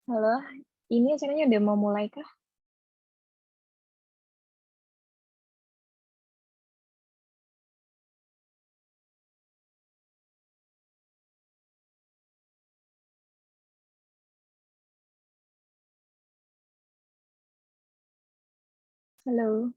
Halo, ini acaranya udah mau mulai kah? Halo.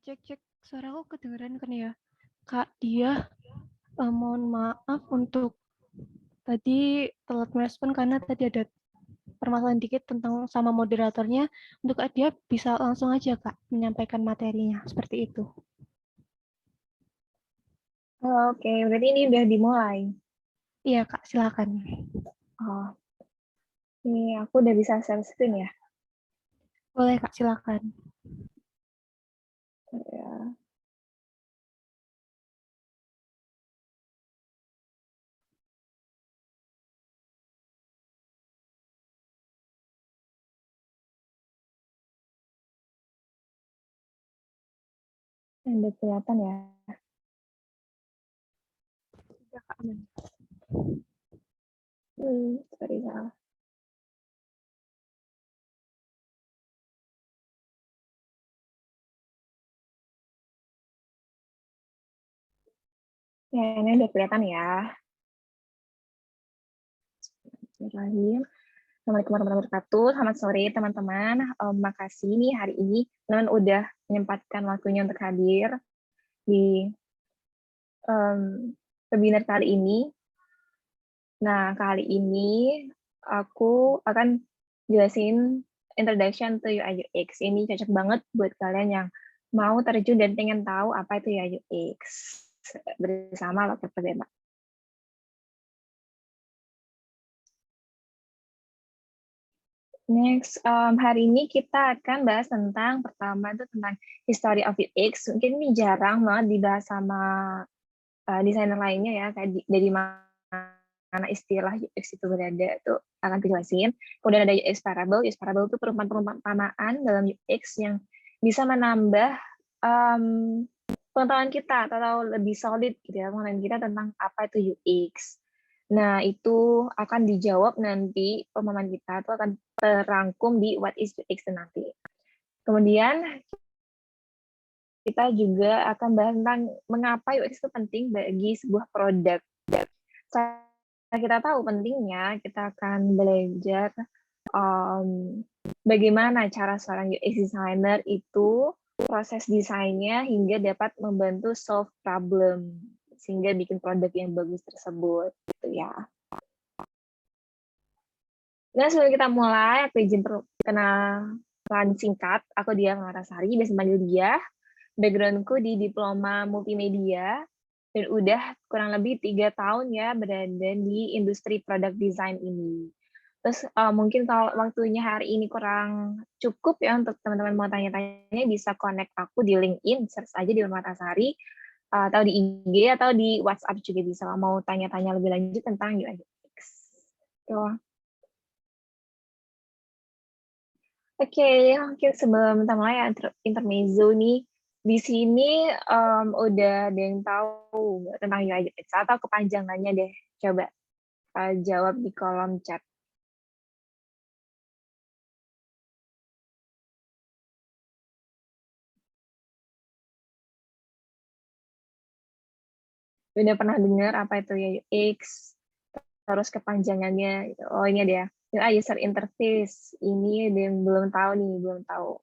Cek suara aku kedengeran kan ya? Kak Dia, mohon maaf untuk tadi telat merespon karena tadi ada permasalahan dikit tentang sama moderatornya. Untuk Kak Dia bisa langsung aja Kak menyampaikan materinya seperti itu. Oke, berarti ini udah dimulai. Iya Kak, silakan. Oh, ini aku udah bisa share screen ya. Boleh Kak, silakan. Ya. Udah kelihatan ya. Sudah Kak, aman. Sorry salah. Ya, ini udah kelihatan ya. Bismillahirrahmanirrahim. Assalamualaikum warahmatullahi wabarakatuh. Selamat sore teman-teman. Makasih nih hari ini teman udah menyempatkan waktunya untuk hadir di webinar kali ini. Nah, kali ini aku akan jelasin Introduction to UI UX. Ini cocok banget buat kalian yang mau terjun dan pengen tahu apa itu UI UX bersama Dr. Perdana. Next, hari ini kita akan bahas tentang pertama itu tentang history of UX. Mungkin ini jarang banget dibahas sama desainer lainnya ya, kayak dari mana istilah UX itu berada itu akan dijelasin. Kemudian ada UX parable. UX parable itu perumpamaan dalam UX yang bisa menambah pengetahuan kita atau lebih solid gitu ya pengetahuan kita tentang apa itu UX. Nah, itu akan dijawab nanti pemahaman kita itu akan terangkum di what is UX nanti. Kemudian kita juga akan bahas tentang mengapa UX itu penting bagi sebuah produk. Setelah kita tahu pentingnya, kita akan belajar bagaimana cara seorang UX designer itu proses desainnya hingga dapat membantu solve problem sehingga bikin produk yang bagus tersebut gitu ya. Nah, sebelum kita mulai, aku izin kenalan singkat. Aku Dia Larasari, biasa panggil Dia. Backgroundku di diploma multimedia, dan udah kurang lebih 3 tahun ya berada di industri product design ini. Terus mungkin kalau waktunya hari ini kurang cukup ya untuk teman-teman mau tanya-tanya, bisa connect aku di LinkedIn, search aja di Larasari, atau di IG, atau di WhatsApp juga bisa. Mau tanya-tanya lebih lanjut tentang UI UX. Tuh. Oke, mungkin sebelum kita mulai intermezzo nih, di sini udah ada yang tahu tentang UI UX atau kepanjangannya deh. Coba jawab di kolom chat. Udah pernah dengar apa itu UI UX? Terus kepanjangannya, gitu. Oh ini dia, UI User Interface. Ini ada yang belum tahu nih, belum tahu.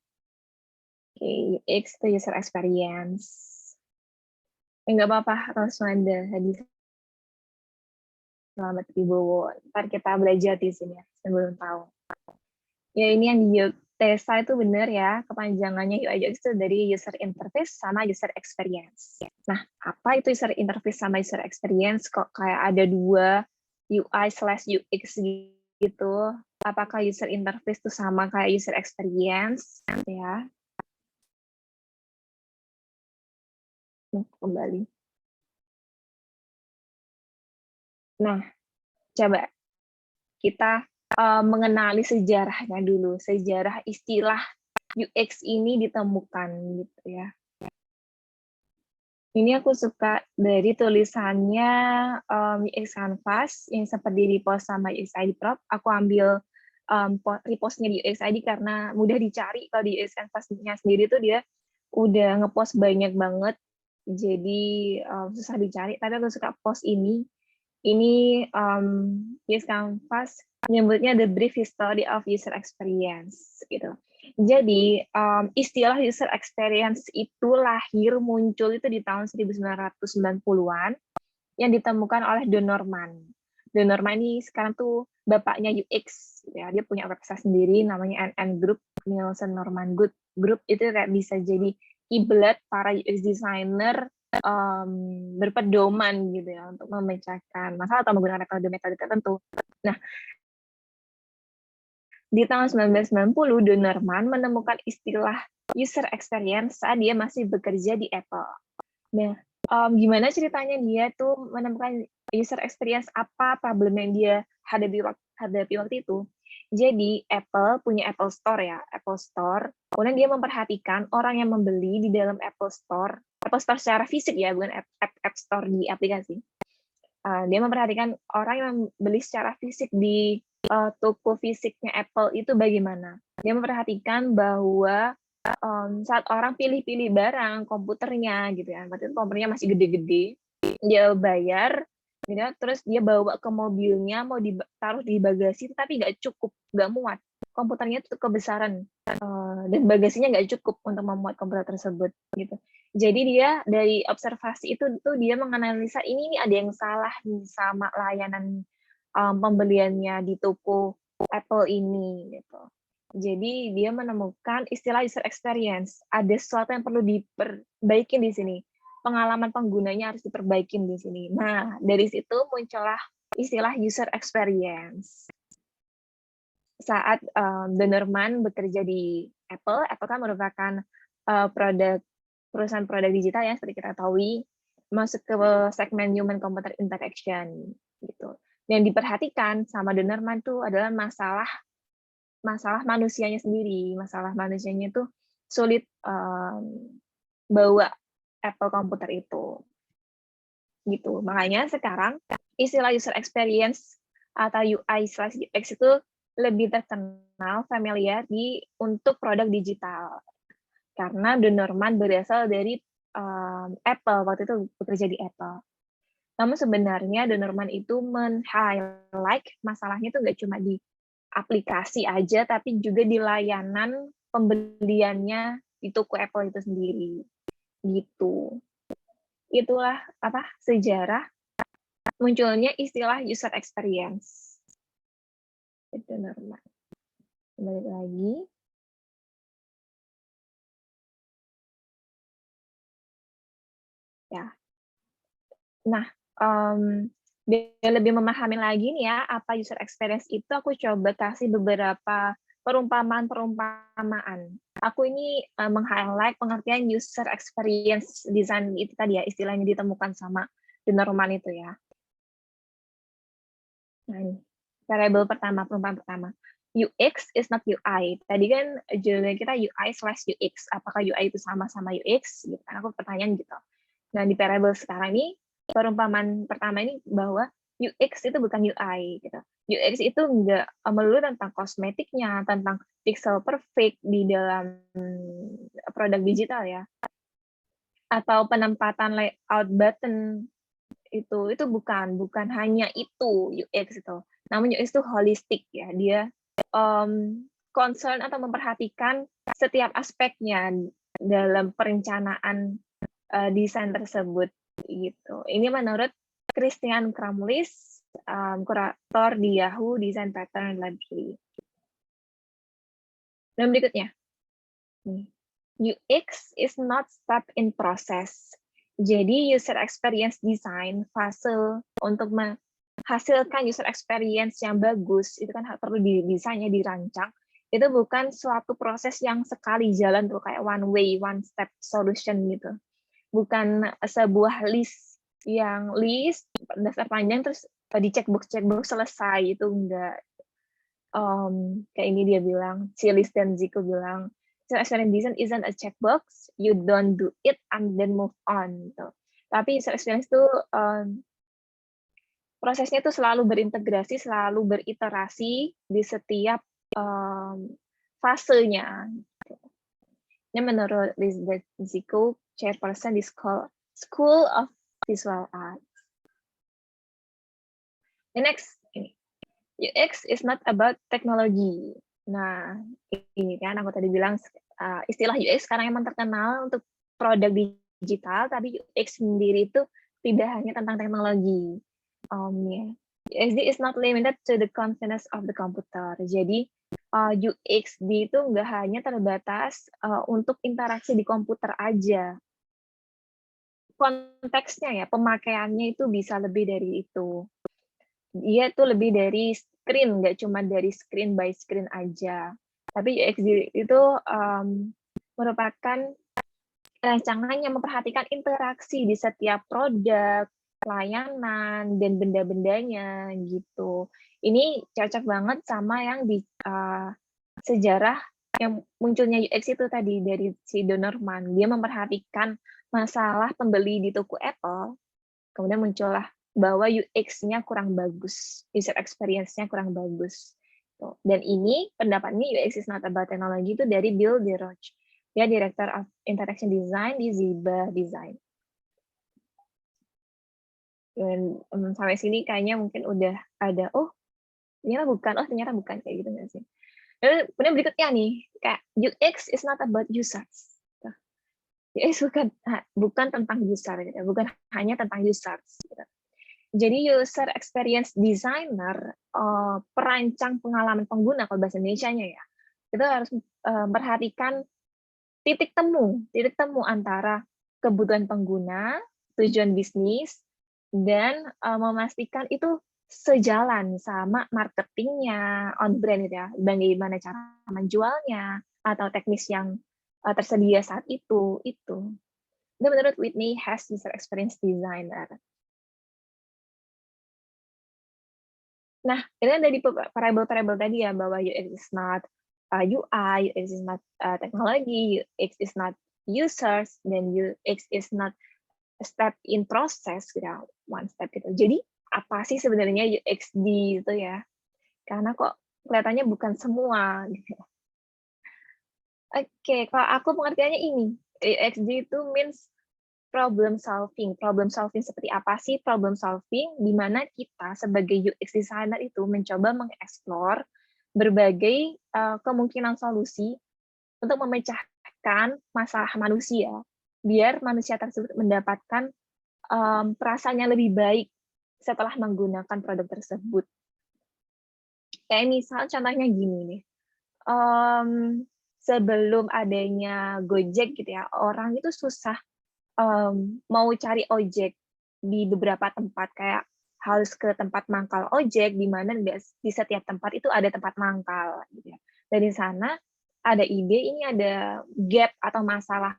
Oke, UX itu User Experience. Enggak apa-apa, Roswanda, Hadi Selamat Wibowo. Ntar kita belajar di sini ya, saya belum tahu. Ya ini yang di TESA itu benar ya, kepanjangannya UI UX itu dari user interface sama user experience. Nah, apa itu user interface sama user experience? Kok kayak ada dua UI/UX gitu? Apakah user interface itu sama kayak user experience? Ya, kembali. Nah, coba kita mengenali sejarahnya dulu, sejarah istilah UX ini ditemukan gitu ya. Ini aku suka dari tulisannya UX Canvas yang sempat di-repost sama UXID Prop. Aku ambil repostnya di UXID karena mudah dicari. Kalau di UX Canvas-nya sendiri tuh dia udah ngepost banyak banget, jadi susah dicari. Tapi aku suka post ini. Ini UX Canvas menyebutnya The Brief History of User Experience gitu. Jadi istilah user experience itu muncul itu di tahun 1990-an yang ditemukan oleh Don Norman. Don Norman ini sekarang tuh bapaknya UX, ya. Dia punya website sendiri namanya NN Group, Nielsen Norman Group. Itu kayak bisa jadi kiblat para UX designer berpedoman gitu ya untuk memecahkan masalah atau menggunakan metode-metode tertentu. Nah, di tahun 1990, Don Norman menemukan istilah user experience saat dia masih bekerja di Apple. Nah, gimana ceritanya dia tuh menemukan user experience, apa problem yang dia hadapi waktu itu. Jadi Apple punya Apple Store ya, Apple Store. Kemudian dia memperhatikan orang yang membeli di dalam Apple Store secara fisik ya, bukan App Store di aplikasi. Dia memperhatikan orang yang beli secara fisik di toko fisiknya Apple itu bagaimana. Dia memperhatikan bahwa saat orang pilih-pilih barang komputernya gitu ya, waktu itu komputernya masih gede-gede, dia bayar, gitu, terus dia bawa ke mobilnya mau ditaruh di bagasi, tapi nggak cukup, nggak muat. Komputernya itu kebesaran dan bagasinya nggak cukup untuk memuat komputer tersebut gitu. Jadi dia dari observasi itu tuh dia menganalisa ini ada yang salah nih sama layanan pembeliannya di toko Apple ini gitu. Jadi dia menemukan istilah user experience. Ada sesuatu yang perlu diperbaiki di sini. Pengalaman penggunanya harus diperbaiki di sini. Nah, dari situ muncullah istilah user experience. Saat Don Norman bekerja di Apple kan merupakan perusahaan produk digital ya, seperti kita tahu, masuk ke segmen human computer interaction gitu. Yang diperhatikan sama Don Norman itu adalah masalah manusianya sendiri. Masalah manusianya itu sulit bawa Apple komputer itu. Gitu. Makanya sekarang istilah user experience atau UI/UX itu lebih terkenal, familiar untuk produk digital. Karena Don Norman berasal dari Apple, waktu itu bekerja di Apple. Namun sebenarnya Don Norman itu men-highlight masalahnya itu nggak cuma di aplikasi aja, tapi juga di layanan pembeliannya di toko Apple itu sendiri. Gitu. Itulah sejarah munculnya istilah user experience. Itu normal. Kembali lagi. Ya. Nah, biar lebih memahami lagi nih ya apa user experience itu, aku coba kasih beberapa perumpamaan. Aku ini meng-highlight pengertian user experience design itu tadi ya, istilahnya ditemukan sama Don Norman itu ya. Nah, ini variable pertama, perumpamaan pertama. UX is not UI. Tadi kan judulnya kita UI/UX. Apakah UI itu sama UX? Gitu. Aku pertanyaan gitu. Nah, di variable sekarang ini, perumpamaan pertama ini bahwa UX itu bukan UI. Gitu. UX itu nggak melulu tentang kosmetiknya, tentang pixel perfect di dalam produk digital ya. Atau penempatan layout button itu bukan hanya itu UX itu. Namun UX itu holistik ya. Dia concern atau memperhatikan setiap aspeknya dalam perencanaan desain tersebut gitu. Ini menurut Christian Kramlis, kurator di Yahoo Design Pattern Library. Dan berikutnya, UX is not step in process. Jadi user experience design, fase untuk menghasilkan user experience yang bagus, itu kan perlu didesainnya, dirancang. Itu bukan suatu proses yang sekali jalan tuh kayak one way, one step solution gitu. Bukan sebuah list daftar panjang terus di checkbox selesai, itu enggak. Kayak ini dia bilang, Chilis dan Zico bilang, user experience design isn't a checkbox, you don't do it and then move on. Gitu. Tapi user experience itu prosesnya itu selalu berintegrasi, selalu beriterasi di setiap fasenya. Ini menurut Lisbeth Zico, chairperson di School of Visual Arts. The next, UX is not about technology. Nah, ini kan aku tadi bilang istilah UX sekarang emang terkenal untuk produk digital, tapi UX sendiri itu tidak hanya tentang teknologi. Ya. UXD is not limited to the confidence of the computer. Jadi UXD itu nggak hanya terbatas untuk interaksi di komputer aja. Konteksnya ya, pemakaiannya itu bisa lebih dari itu. Dia tuh lebih dari screen, nggak cuma dari screen by screen aja. Tapi UX itu merupakan rancangan yang memperhatikan interaksi di setiap produk, layanan, dan benda-bendanya gitu. Ini cocok banget sama yang di sejarah yang munculnya UX itu tadi dari si Don Norman. Dia memperhatikan masalah pembeli di toko Apple, kemudian muncullah bahwa UX-nya kurang bagus, user experience-nya kurang bagus. Dan ini pendapatnya UX is not about technology itu dari Bill DeRoche. Dia Director of Interaction Design di Ziba Design. Dan sampai sini kayaknya mungkin udah ada, ternyata bukan kayak gitu nggak sih? Kemudian berikutnya nih, kayak UX is not about users. UX bukan tentang user, gitu. Bukan hanya tentang users. Gitu. Jadi user experience designer, perancang pengalaman pengguna kalau bahasa Indonesianya ya, itu harus memperhatikan titik temu antara kebutuhan pengguna, tujuan bisnis, dan memastikan itu sejalan sama marketingnya, on brand ya, bagaimana cara menjualnya atau teknis yang tersedia saat itu. Itu menurut Whitney Hess, user experience designer. Nah, ini kan dari variabel-variabel tadi ya, bahwa UX is not UI, UX is not technology, UX is not users, dan UX is not a step in process, gitu, one step gitu. Jadi, apa sih sebenarnya UXD itu ya? Karena kok kelihatannya bukan semua. Gitu. Oke, kalau aku pengertiannya ini, UXD itu means problem solving. Problem solving seperti apa sih problem solving? Di mana kita sebagai UX designer itu mencoba mengeksplor berbagai kemungkinan solusi untuk memecahkan masalah manusia, biar manusia tersebut mendapatkan perasaan yang lebih baik setelah menggunakan produk tersebut. Kayak misal contohnya gini nih, sebelum adanya Gojek gitu ya, orang itu susah mau cari ojek di beberapa tempat, kayak harus ke tempat mangkal ojek, di mana di setiap tempat itu ada tempat mangkal. Gitu ya. Dari sana ada ide, ini ada gap atau masalah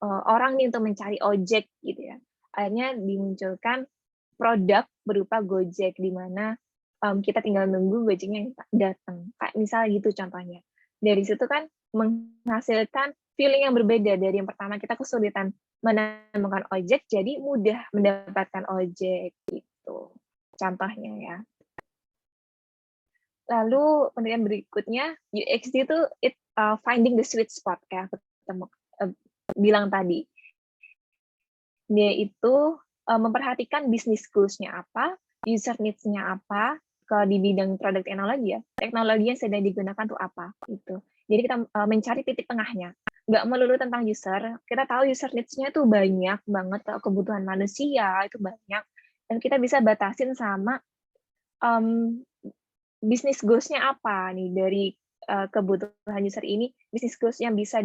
orang nih untuk mencari ojek gitu ya. Akhirnya dimunculkan produk berupa Gojek, di mana kita tinggal nunggu Gojeknya datang. Kayak misalnya gitu contohnya. Dari situ kan menghasilkan feeling yang berbeda dari yang pertama kita kesulitan menemukan ojek, jadi mudah mendapatkan ojek gitu. Contohnya ya. Lalu penelitian berikutnya, UXD itu finding the sweet spot kayak aku bilang tadi. Dia itu memperhatikan bisnis goals-nya apa, user needs-nya apa, kalau di bidang produk teknologi ya, teknologi yang sedang digunakan tuh apa gitu. Jadi kita mencari titik tengahnya. Nggak melulu tentang user, kita tahu user needs-nya tuh banyak banget, kebutuhan manusia itu banyak, dan kita bisa batasin sama bisnis goals-nya apa nih dari kebutuhan user ini, bisnis goals yang bisa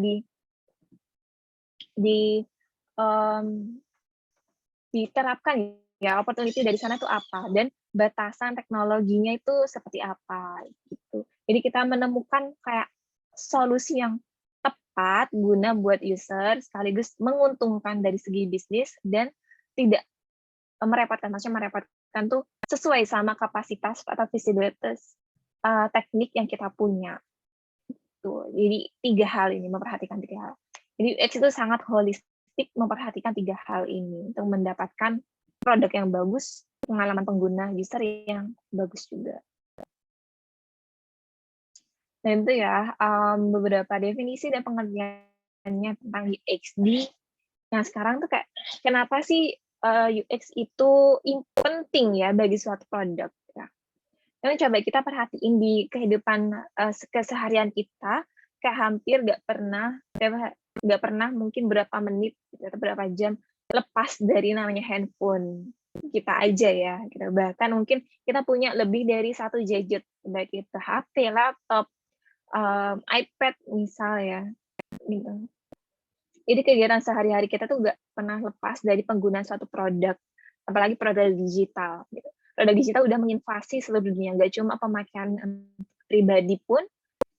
diterapkan ya, opportunity dari sana tuh apa, dan batasan teknologinya itu seperti apa gitu. Jadi kita menemukan kayak solusi yang tepat guna buat user, sekaligus menguntungkan dari segi bisnis dan tidak maksudnya merepotkan tuh sesuai sama kapasitas atau visibilitas teknik yang kita punya. Tuh. Jadi 3 hal ini, memperhatikan 3 hal. Jadi UX itu sangat holistik memperhatikan 3 hal ini untuk mendapatkan produk yang bagus, pengalaman pengguna user yang bagus juga. Dan itu ya beberapa definisi dan pengertiannya tentang UXD yang sekarang tuh kayak kenapa sih UX itu penting ya bagi suatu produk ya. Tapi coba kita perhatiin di kehidupan keseharian kita, kayak hampir nggak pernah mungkin berapa menit gitu, atau berapa jam lepas dari namanya handphone kita aja ya. Gitu. Bahkan mungkin kita punya lebih dari satu gadget, baik itu HP, laptop, iPad misal ya. Gitu. Jadi kegiatan sehari-hari kita tuh nggak pernah lepas dari penggunaan suatu produk, apalagi produk digital. Gitu. Produk digital udah menginvasi seluruh dunia, nggak cuma pemakaian pribadi pun.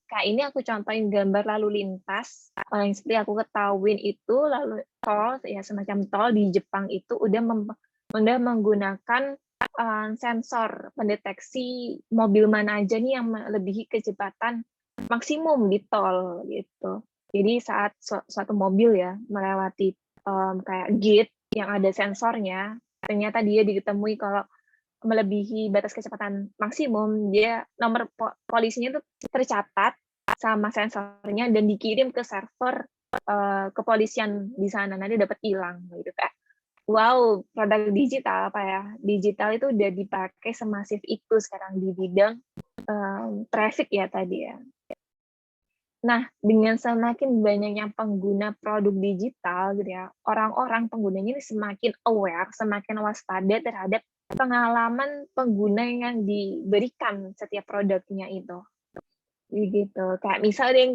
Kayak ini aku contohin gambar lalu lintas, yang seperti aku ketahuin itu lalu tol, ya semacam tol di Jepang itu udah menggunakan sensor pendeteksi mobil mana aja nih yang melebihi kecepatan maksimum di tol gitu. Jadi saat suatu mobil ya melewati kayak gate yang ada sensornya, ternyata dia ditemui kalau melebihi batas kecepatan maksimum, dia nomor polisinya itu tercatat sama sensornya dan dikirim ke server kepolisian di sana, nanti dapat hilang gitu kayak. Wow, produk digital apa ya? Digital itu udah dipakai semasif itu sekarang di bidang traffic ya tadi ya. Nah, dengan semakin banyaknya pengguna produk digital gitu ya, orang-orang penggunanya ini semakin aware, semakin waspada terhadap pengalaman pengguna yang diberikan setiap produknya itu. Gitu. Kayak misalnya yang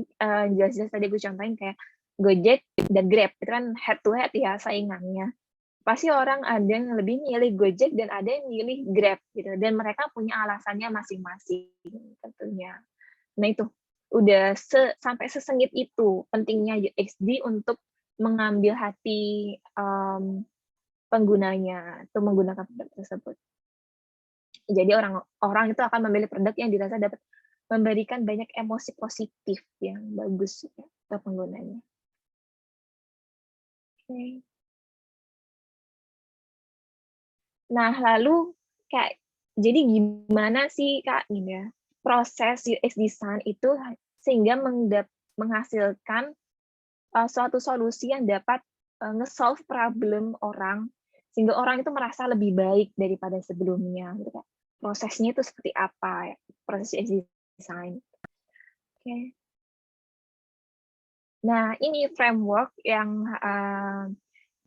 jelas-jelas tadi gue contohin kayak Gojek dan Grab, itu kan head to head ya saingannya. Pasti orang ada yang lebih milih Gojek dan ada yang milih Grab gitu, dan mereka punya alasannya masing-masing tentunya. Nah itu udah sampai sesengit itu pentingnya UXD untuk mengambil hati penggunanya untuk menggunakan produk tersebut. Jadi orang itu akan memilih produk yang dirasa dapat memberikan banyak emosi positif yang bagus ya, untuk penggunanya. Oke. Nah, lalu kayak jadi gimana sih Kak ini ya, proses UX design itu sehingga menghasilkan suatu solusi yang dapat nge-solve problem orang, sehingga orang itu merasa lebih baik daripada sebelumnya gitu Kak. Prosesnya itu seperti apa ya, proses UX design. Oke. Nah, ini framework yang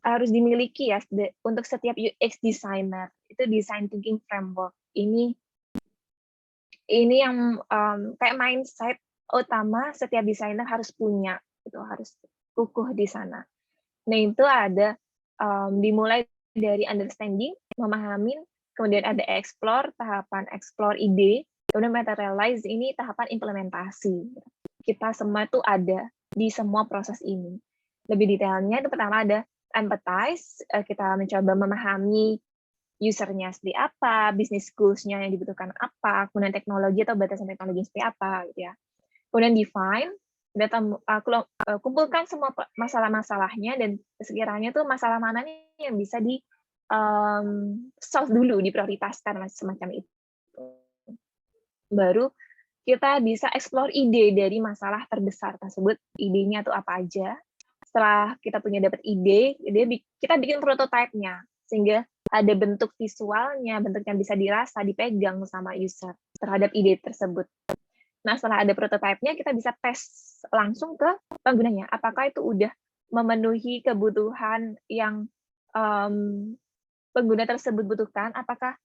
harus dimiliki ya untuk setiap UX designer. Itu design thinking framework. Ini yang kayak mindset utama setiap desainer harus punya, itu harus kukuh di sana. Nah, itu ada dimulai dari understanding, memahami, kemudian ada explore, tahapan explore ide, kemudian materialize, ini tahapan implementasi. Kita semua tuh ada di semua proses ini. Lebih detailnya itu pertama ada empathize, kita mencoba memahami user-nya seperti apa, bisnis goals-nya yang dibutuhkan apa, kemudian teknologi atau batasan teknologi seperti apa gitu ya. Kemudian define, kumpulkan semua masalah-masalahnya dan sekiranya tuh masalah mana nih yang bisa di solve dulu, diprioritaskan semacam itu. Baru kita bisa explore ide dari masalah terbesar tersebut, idenya tuh apa aja. Setelah kita punya dapat ide, kita bikin prototipe-nya sehingga ada bentuk visualnya, bentuk yang bisa dirasa, dipegang sama user terhadap ide tersebut. Nah, setelah ada prototipe-nya, kita bisa tes langsung ke penggunanya. Apakah itu udah memenuhi kebutuhan yang pengguna tersebut butuhkan? Apakah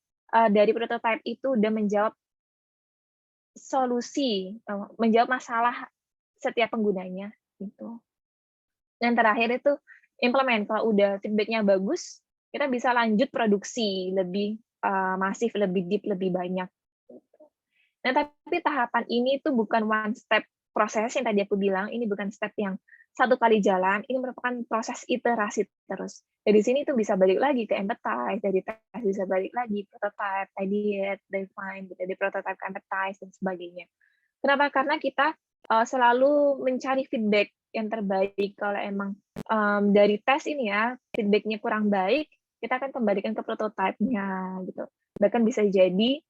dari prototipe itu udah menjawab solusi, menjawab masalah setiap penggunanya? Gitu. Dan terakhir itu implement. Kalau udah feedback-nya bagus, kita bisa lanjut produksi lebih masif, lebih deep, lebih banyak. Nah, tapi tahapan ini tuh bukan one step proses yang tadi aku bilang, ini bukan step yang satu kali jalan, ini merupakan proses iterasi terus. Dari sini tuh bisa balik lagi ke empathize, dari tes bisa balik lagi prototype, ideate, define, dari prototype ke empathize dan sebagainya. Kenapa? Karena kita selalu mencari feedback yang terbaik. Kalau emang dari tes ini ya feedback-nya kurang baik, kita akan kembalikan ke prototype-nya gitu. Bahkan bisa jadi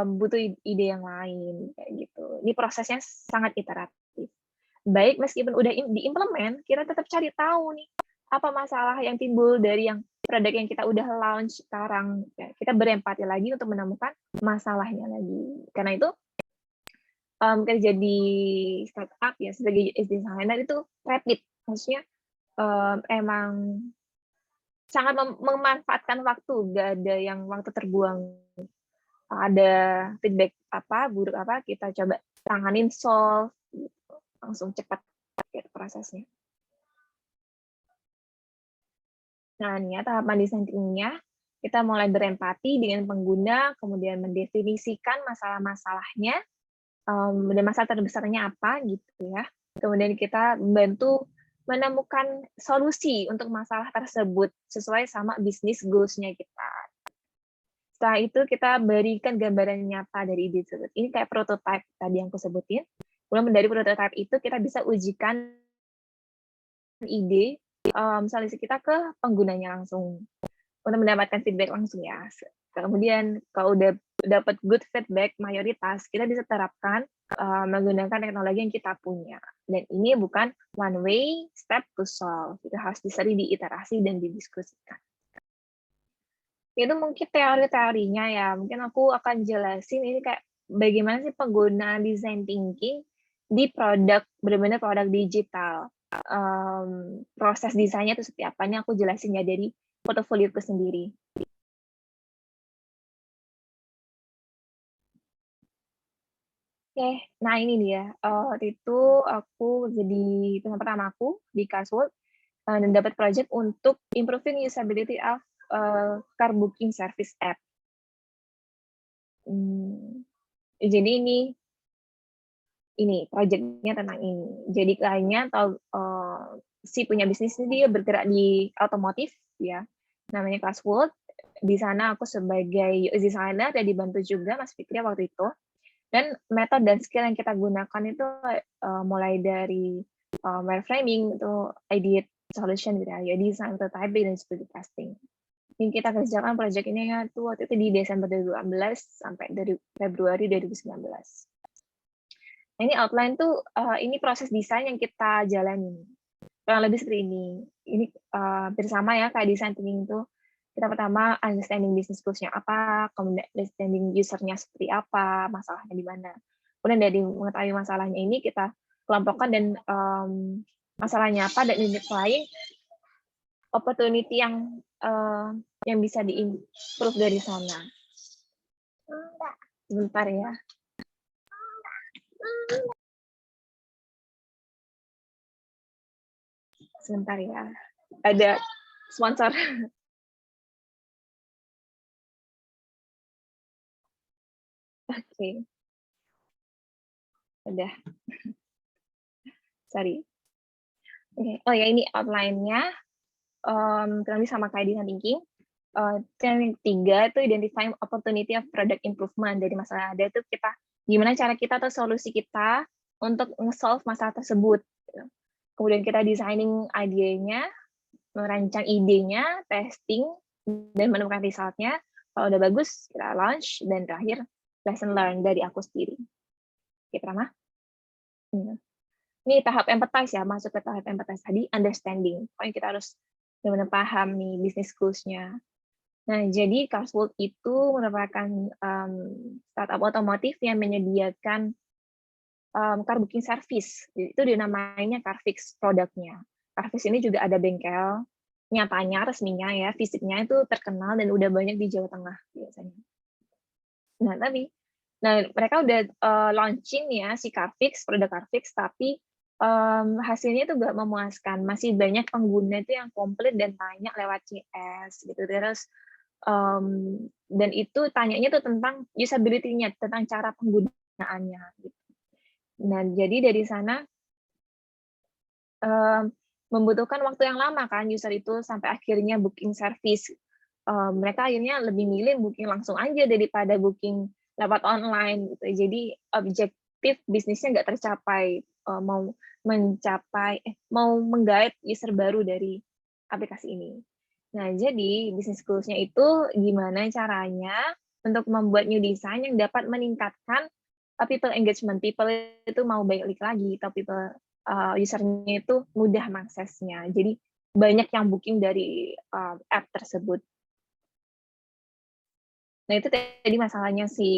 butuh ide yang lain kayak gitu. Ini prosesnya sangat iteratif. Baik meskipun udah diimplement, kita tetap cari tahu nih apa masalah yang timbul dari yang produk yang kita udah launch sekarang, ya, kita berempati lagi untuk menemukan masalahnya lagi. Karena itu kerja di startup ya sebagai UX designer itu rapid, maksudnya emang sangat memanfaatkan waktu, nggak ada yang waktu terbuang. Ada feedback apa, buruk apa, kita coba tanganin, solve, gitu. Langsung cepat gitu prosesnya. Nah, ini ya tahapan design thinking-nya, kita mulai berempati dengan pengguna, kemudian mendefinisikan masalah-masalahnya, dan masalah terbesarnya apa gitu ya. Kemudian kita bantu menemukan solusi untuk masalah tersebut sesuai sama bisnis goals-nya kita. Setelah itu kita berikan gambaran nyata dari ide tersebut. Ini kayak prototype tadi yang aku sebutin. Kemudian dari prototype itu kita bisa ujikan ide solusi kita ke penggunanya langsung untuk mendapatkan feedback langsung ya. Kemudian kalau udah dapat good feedback mayoritas, kita bisa terapkan menggunakan teknologi yang kita punya. Dan ini bukan one way step to solve. Itu harus sering diiterasi dan didiskusikan. Itu mungkin teori-teorinya ya. Mungkin aku akan jelasin ini kayak bagaimana sih penggunaan design thinking di produk, benar-benar produk digital. Proses desainnya itu seperti apa, ini aku jelasin ya dari portofolioku sendiri. Oke, nah ini dia. Waktu itu aku jadi perusahaan pertama aku di Cashworld dan dapat project untuk improving usability of car booking service app. Jadi ini project-nya tentang ini. Jadi kayaknya si punya bisnis ini dia bergerak di otomotif ya, namanya Cashworld. Di sana aku sebagai UX designer dan dibantu juga Mas Fikri waktu itu. Dan metode dan skill yang kita gunakan itu mulai dari wireframing itu ideate solution gitu ya, design, prototyping dan studi testing. Yang kita kerjakan project ini ya tuh waktu itu di Desember 2018 sampai dari Februari 2019. Nah, ini outline tuh ini proses desain yang kita jalani. Kurang lebih seperti ini. Ini bersama ya kayak design thinking itu. Kita pertama understanding business goals-nya apa, kemudian understanding user-nya seperti apa, masalahnya di mana. Kemudian dari mengetahui masalahnya ini kita kelompokkan dan masalahnya apa dan identify opportunity yang bisa di-improve dari sana. Sebentar ya. Sebentar ya. Ada sponsor. Oke. Udah. Sorry. Okay. Oh ya, ini outline-nya. Kurang lebih sama kayak design thinking. Yang ketiga itu identify opportunity of product improvement. Dari masalah ada itu kita gimana cara kita atau solusi kita untuk nge-solve masalah tersebut. Kemudian kita designing idenya, merancang idenya, testing, dan menemukan resultnya. Kalau udah bagus, kita launch, dan terakhir lesson learn dari aku sendiri. Oke, Prama. Ini tahap empathize ya, masuk ke tahap empathize tadi, understanding. Pokoknya kita harus benar-benar paham nih bisnis goals-nya. Nah, jadi Cashworld itu merupakan startup otomotif yang menyediakan car booking service. Itu dinamainya Carfix produknya. Carfix ini juga ada bengkel, nyatanya resminya ya, fisiknya itu terkenal dan udah banyak di Jawa Tengah biasanya. Nah, mereka udah launching ya si Carfix, produk Carfix, tapi hasilnya itu nggak memuaskan. Masih banyak pengguna itu yang komplit dan tanya lewat CS gitu. Terus dan itu tanyanya tuh tentang usability-nya, tentang cara penggunaannya. Gitu. Nah, jadi dari sana membutuhkan waktu yang lama kan user itu sampai akhirnya booking service. Mereka akhirnya lebih milih booking langsung aja daripada booking lewat online gitu. Jadi objektif bisnisnya nggak tercapai, mau menggait user baru dari aplikasi ini. Nah, jadi bisnis goals-nya itu gimana caranya untuk membuat new design yang dapat meningkatkan people engagement, people itu mau balik lagi, atau people usernya itu mudah mengaksesnya. Jadi banyak yang booking dari app tersebut. Nah itu tadi masalahnya si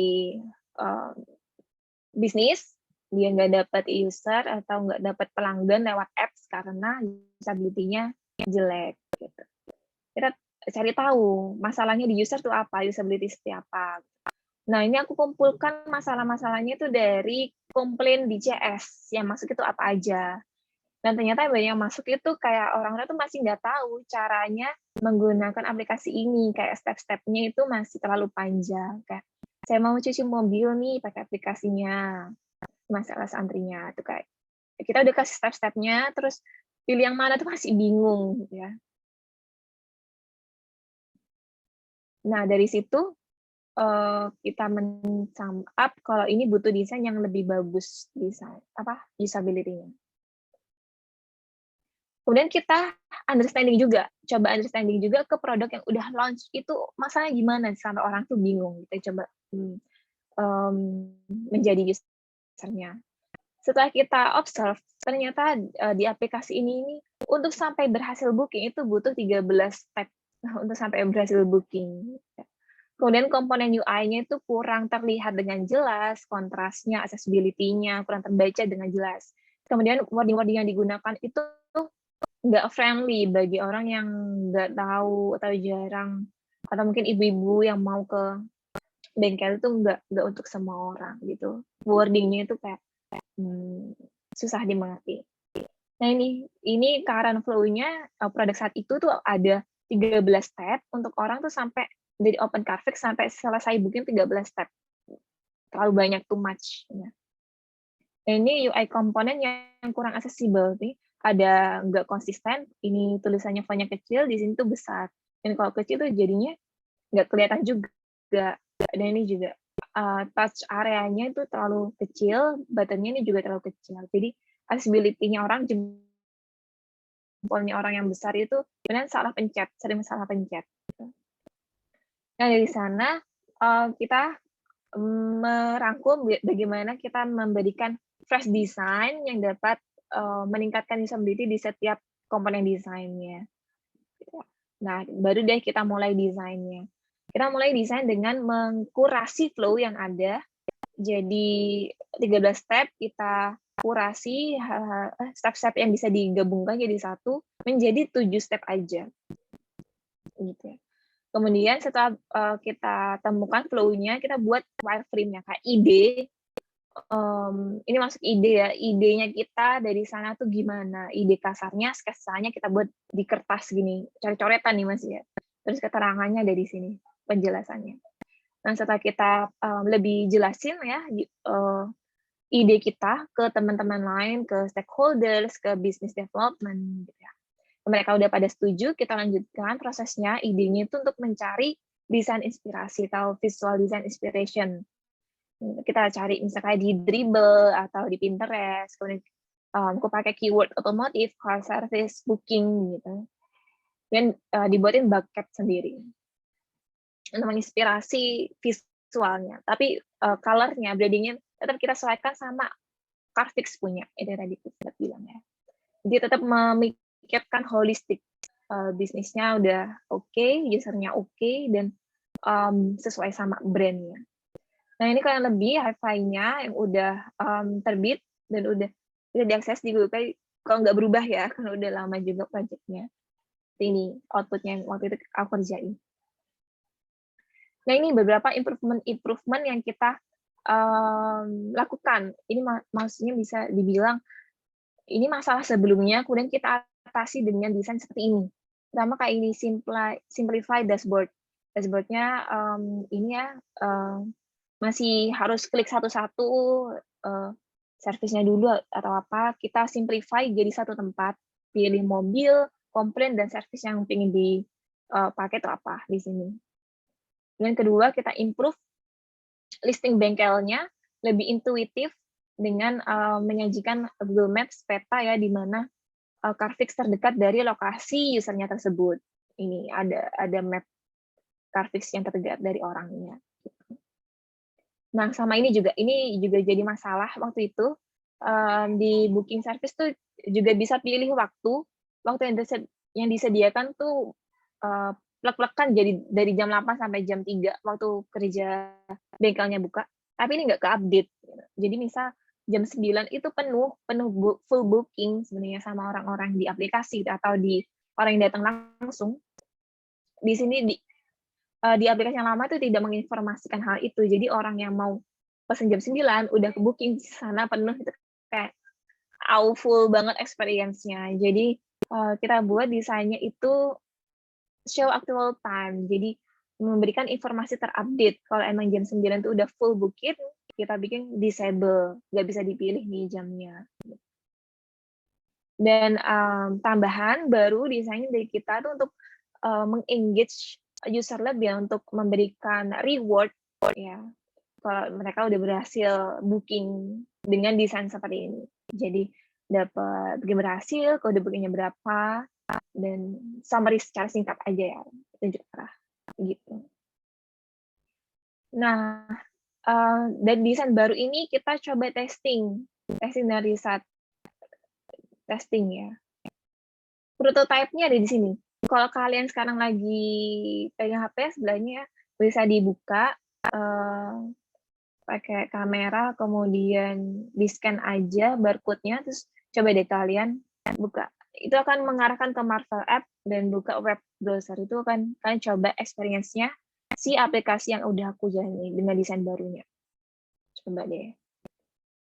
bisnis, dia nggak dapat user atau nggak dapat pelanggan lewat apps karena usability-nya jelek gitu. Kita cari tahu masalahnya di user tuh apa, usability seperti apa. Nah, ini aku kumpulkan masalah-masalahnya itu dari komplain di CS, yang masuk itu apa aja. Dan ternyata banyak yang masuk itu kayak orang-orang tuh masih nggak tahu caranya menggunakan aplikasi ini, kayak step-stepnya itu masih terlalu panjang. Kayak, saya mau cuci mobil nih pakai aplikasinya, masalah antrinya. Itu kayak, kita udah kasih step-stepnya, terus pilih yang mana tuh masih bingung. Gitu ya. Nah, dari situ kita men-sum up kalau ini butuh desain yang lebih bagus, desain usability-nya. Kemudian kita coba understanding juga ke produk yang udah launch itu masalahnya gimana sampai orang tuh bingung. Kita coba menjadi user-nya. Setelah kita observe, ternyata di aplikasi ini untuk sampai berhasil booking itu butuh 13 step untuk sampai berhasil booking. Kemudian komponen UI-nya itu kurang terlihat dengan jelas, kontrasnya, accessibility-nya kurang terbaca dengan jelas. Kemudian wording-wording yang digunakan itu nggak friendly bagi orang yang nggak tahu atau jarang, atau mungkin ibu-ibu yang mau ke bengkel itu nggak untuk semua orang gitu. Wording-nya itu kayak susah dimengerti. Nah ini current flow-nya produk saat itu tuh ada 13 step untuk orang tuh sampai dari open Carfix sampai selesai booking 13 step. Terlalu banyak, too much. Ya. Nah, ini UI komponen yang kurang accessible nih. Ada nggak konsisten, ini tulisannya font-nya kecil, di sini tuh besar. Dan kalau kecil tuh jadinya nggak kelihatan juga. Dan ini juga touch area-nya itu terlalu kecil, button-nya ini juga terlalu kecil. Jadi accessibility-nya orang, jempolnya orang yang besar itu sebenarnya sering salah pencet. Nah, dari sana kita merangkum bagaimana kita memberikan fresh design yang dapat meningkatkan usability di setiap komponen desainnya. Nah, baru deh kita mulai desainnya. Kita mulai desain dengan mengkurasi flow yang ada. Jadi 13 step kita kurasi step-step yang bisa digabungkan jadi satu menjadi 7 step aja. Gitu ya. Kemudian setelah kita temukan flow-nya, kita buat wireframe-nya kayak ide. Ini masuk ide ya, idenya kita dari sana tuh gimana? Ide kasarnya, sketsanya kita buat di kertas gini, coret-coretan nih Mas ya. Terus keterangannya dari sini, penjelasannya. Nah setelah kita lebih jelasin ya ide kita ke teman-teman lain, ke stakeholders, ke business development, gitu ya. Mereka udah pada setuju, kita lanjutkan prosesnya, idenya itu untuk mencari desain inspirasi atau visual design inspiration. Kita cari misalnya di Dribbble atau di Pinterest, kemudian aku pakai keyword otomotif, car service, booking gitu. Dan dibuatin bucket sendiri. Untuk menginspirasi visualnya, tapi color-nya, branding-nya tetap kita sesuaikan sama Carfix punya, itu tadi kita bilang ya. Jadi tetap memikirkan holistik, bisnisnya udah oke, usernya oke, dan sesuai sama brandnya. Nah ini kurang lebih hi-fi-nya yang udah terbit dan udah bisa diakses di Google Play. Kalau nggak berubah ya, karena udah lama juga project-nya. Ini output-nya yang waktu itu aku kerjain. Nah ini beberapa improvement yang kita lakukan. Ini maksudnya bisa dibilang ini masalah sebelumnya, kemudian kita atasi dengan desain seperti ini. Pertama kayak ini simplify dashboard. Dashboard-nya ini ya masih harus klik satu-satu servisnya dulu atau apa. Kita simplify jadi satu tempat, pilih mobil, komplain dan servis yang ingin dipakai itu apa di sini. Dan kedua kita improve listing bengkelnya lebih intuitif dengan menyajikan Google Maps peta ya di mana Carfix terdekat dari lokasi usernya tersebut. Ini ada map Carfix yang terdekat dari orangnya. Nah, sama ini juga jadi masalah waktu itu di booking service tuh juga bisa pilih waktu yang yang disediakan tuh plek-plekan jadi dari jam 8 sampai jam 3 waktu kerja bengkelnya buka, tapi ini nggak ke-update. Jadi misal jam 9 itu penuh penuh full booking sebenarnya sama orang-orang di aplikasi atau di orang yang datang langsung. Di sini di aplikasi yang lama itu tidak menginformasikan hal itu. Jadi orang yang mau pesen jam 9 udah ke-booking di sana penuh itu kayak full banget experience-nya. Jadi, kita buat desainnya itu show actual time. Jadi memberikan informasi terupdate. Kalau emang jam 9 itu udah full booking, kita bikin disable, nggak bisa dipilih nih jamnya. Dan, tambahan baru desain dari kita tuh untuk, meng-engage user lebih ya, untuk memberikan reward ya, kalau mereka udah berhasil booking dengan desain seperti ini. Jadi dapat booking berhasil, kode bookingnya berapa, dan summary secara singkat aja ya, petunjuk arah, gitu. Nah, dan desain baru ini kita coba testing dan riset, testing ya. Prototype-nya ada di sini. Kalau kalian sekarang lagi pegang HP sebelahnya bisa dibuka, pakai kamera, kemudian di-scan aja barcode-nya, terus coba deh kalian buka. Itu akan mengarahkan ke Marvel App dan buka web browser. Itu kan kalian coba experience-nya si aplikasi yang udah aku jalani dengan desain barunya. Coba deh.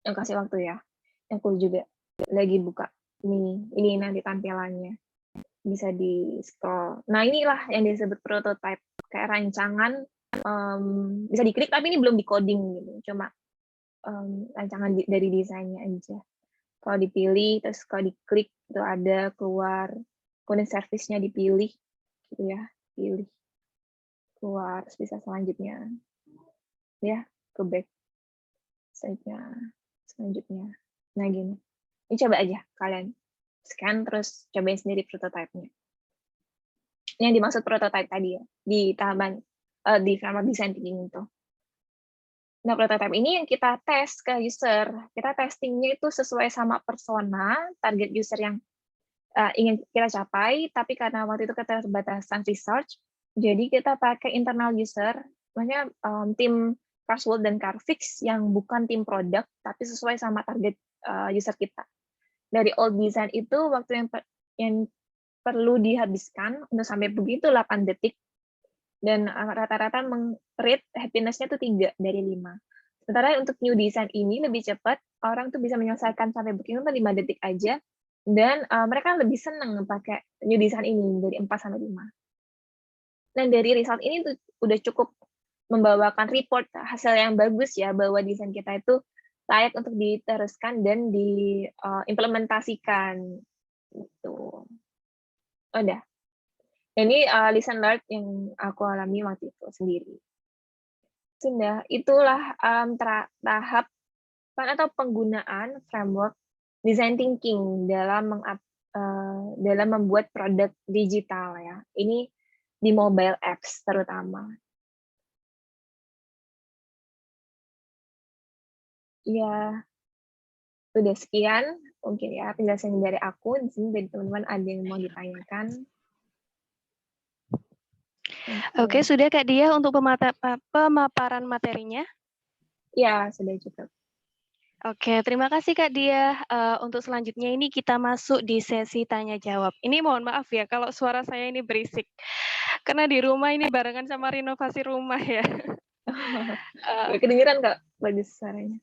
Yang kasih waktu ya. Yang aku juga lagi buka. Ini nanti tampilannya. Bisa di-scroll. Nah, inilah yang disebut prototype. Kayak rancangan, bisa diklik tapi ini belum di-coding gitu. Cuma rancangan dari desainnya aja. Kalau dipilih, terus kalau diklik itu ada keluar, kemudian service-nya dipilih, gitu ya, pilih, keluar, terus bisa selanjutnya, ya, ke back, selanjutnya. Nah gini, ini coba aja kalian scan terus cobain sendiri prototype-nya. Ini yang dimaksud prototype tadi ya, di tahapan di framework design thinking itu. Nah, prototype ini yang kita tes ke user. Kita testingnya itu sesuai sama persona, target user yang ingin kita capai, tapi karena waktu itu keterbatasan research, jadi kita pakai internal user, maksudnya tim Carsworld dan Carfix yang bukan tim produk, tapi sesuai sama target user kita. Dari old design itu, waktu yang perlu dihabiskan untuk sampai begitu 8 detik, dan rata-rata rate happiness-nya itu 3 dari 5. Sementara untuk new design ini lebih cepat, orang tuh bisa menyelesaikan sampai booking itu 5 detik aja, dan mereka lebih senang pakai new design ini dari 4 sampai 5. Dan dari result ini tuh udah cukup membawakan report hasil yang bagus ya, bahwa desain kita itu layak untuk diteruskan dan diimplementasikan gitu. Udah. Ini lesson learned yang aku alami waktu itu sendiri. Sudah, itulah tahap atau penggunaan framework design thinking dalam membuat produk digital ya. Ini di mobile apps terutama. Ya, udah sekian mungkin ya penjelasan dari aku. Di sini dari teman-teman ada yang mau ditanyakan? Oke, sudah Kak Dia untuk pemaparan materinya? Ya, sudah cukup. Oke, terima kasih Kak Dia. Untuk selanjutnya ini kita masuk di sesi tanya jawab. Ini mohon maaf ya kalau suara saya ini berisik. Karena di rumah ini barengan sama renovasi rumah ya. Kedengeran Kak, bagus suaranya.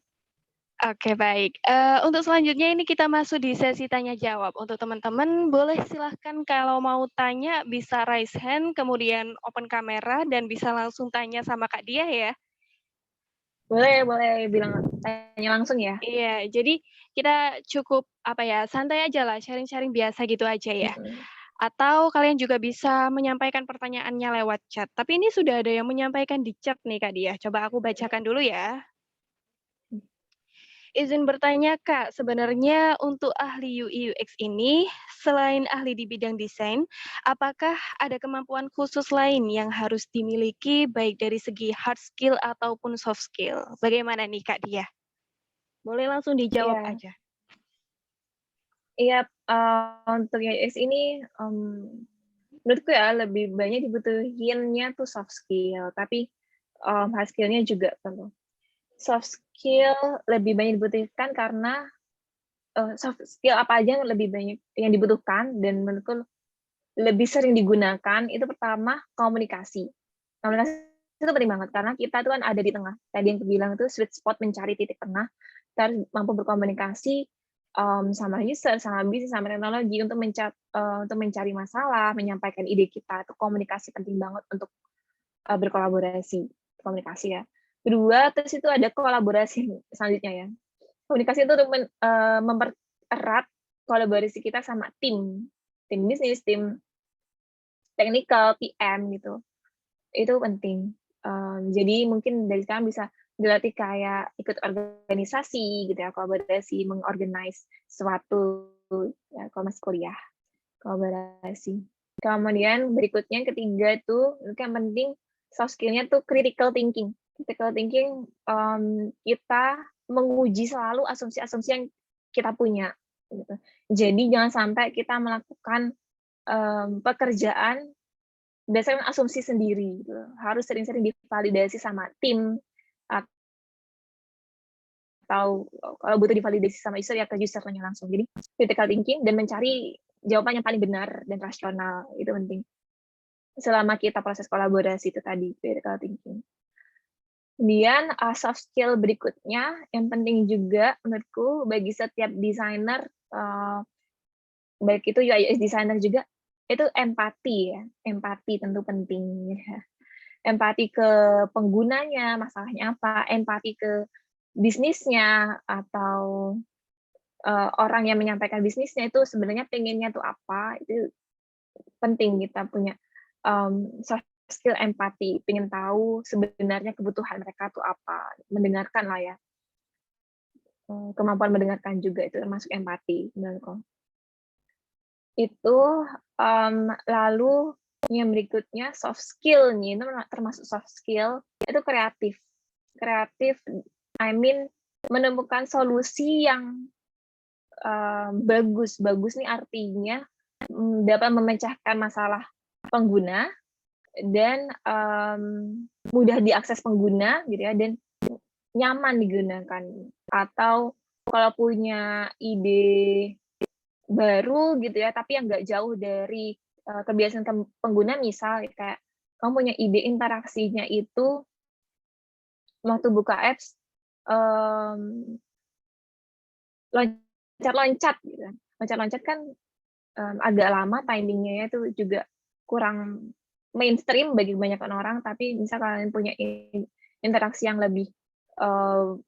Oke, baik. Untuk selanjutnya ini kita masuk di sesi tanya jawab. Untuk teman-teman boleh silahkan kalau mau tanya bisa raise hand, kemudian open kamera dan bisa langsung tanya sama Kak Dia ya. Boleh tanya langsung ya. Iya, jadi kita cukup santai aja lah, sharing-sharing biasa gitu aja ya. Atau kalian juga bisa menyampaikan pertanyaannya lewat chat. Tapi ini sudah ada yang menyampaikan di chat nih Kak Dia. Coba aku bacakan dulu ya. Izin bertanya Kak, sebenarnya untuk ahli UI UX ini, selain ahli di bidang desain, apakah ada kemampuan khusus lain yang harus dimiliki baik dari segi hard skill ataupun soft skill? Bagaimana nih Kak Dia? Boleh langsung dijawab Iya. aja. Iya, untuk UX ini, menurutku ya lebih banyak dibutuhinnya tuh soft skill, tapi, hard skill-nya juga perlu. Soft skill lebih banyak dibutuhkan karena, soft skill apa aja yang lebih banyak yang dibutuhkan dan menurutku lebih sering digunakan itu pertama komunikasi. Komunikasi itu penting banget karena kita tuh kan ada di tengah. Tadi yang aku bilang itu sweet spot mencari titik tengah, kita harus mampu berkomunikasi, sama user, sama bisnis, sama teknologi untuk mencari masalah, menyampaikan ide kita, itu komunikasi penting banget untuk, berkolaborasi, komunikasi ya. Kedua, terus itu ada kolaborasi selanjutnya ya. Komunikasi itu untuk mempererat kolaborasi kita sama tim bisnis, tim technical, PM gitu. Itu penting. Jadi mungkin dari sekarang bisa dilatih kayak ikut organisasi gitu ya, kolaborasi, mengorganize suatu ya kalau masih kuliah, kolaborasi. Kemudian berikutnya yang ketiga tuh, yang penting soft skill-nya tuh critical thinking. Critical thinking, kita menguji selalu asumsi-asumsi yang kita punya, gitu. Jadi jangan sampai kita melakukan, pekerjaan berdasarkan asumsi sendiri gitu, harus sering-sering divalidasi sama tim, atau kalau butuh divalidasi sama user ya ke user-nya langsung. Jadi critical thinking dan mencari jawaban yang paling benar dan rasional, itu penting. Selama kita proses kolaborasi itu tadi, critical thinking. Kemudian, soft skill berikutnya yang penting juga menurutku bagi setiap desainer, baik itu UI UX designer juga, itu empati ya, empati tentu penting ya. Empati ke penggunanya, masalahnya apa, empati ke bisnisnya, atau, orang yang menyampaikan bisnisnya itu sebenarnya pengennya tuh apa, itu penting kita punya, soft skill empati, pengen tahu sebenarnya kebutuhan mereka tuh apa, mendengarkan lah ya, kemampuan mendengarkan juga itu termasuk empati menurutku. Itu, lalu yang berikutnya soft skill nih, itu termasuk soft skill, itu kreatif. Kreatif, I mean menemukan solusi yang, bagus. Bagus nih artinya, dapat memecahkan masalah pengguna dan, mudah diakses pengguna gitu ya, dan nyaman digunakan. Atau kalau punya ide baru gitu ya, tapi yang nggak jauh dari, kebiasaan pengguna, misal kayak kamu punya ide interaksinya itu waktu buka apps, mmm, loncat-loncat gitu kan. Loncat-loncat kan, agak lama timing-nya itu juga kurang mainstream bagi kebanyakan orang, tapi misal kalian punya interaksi yang lebih,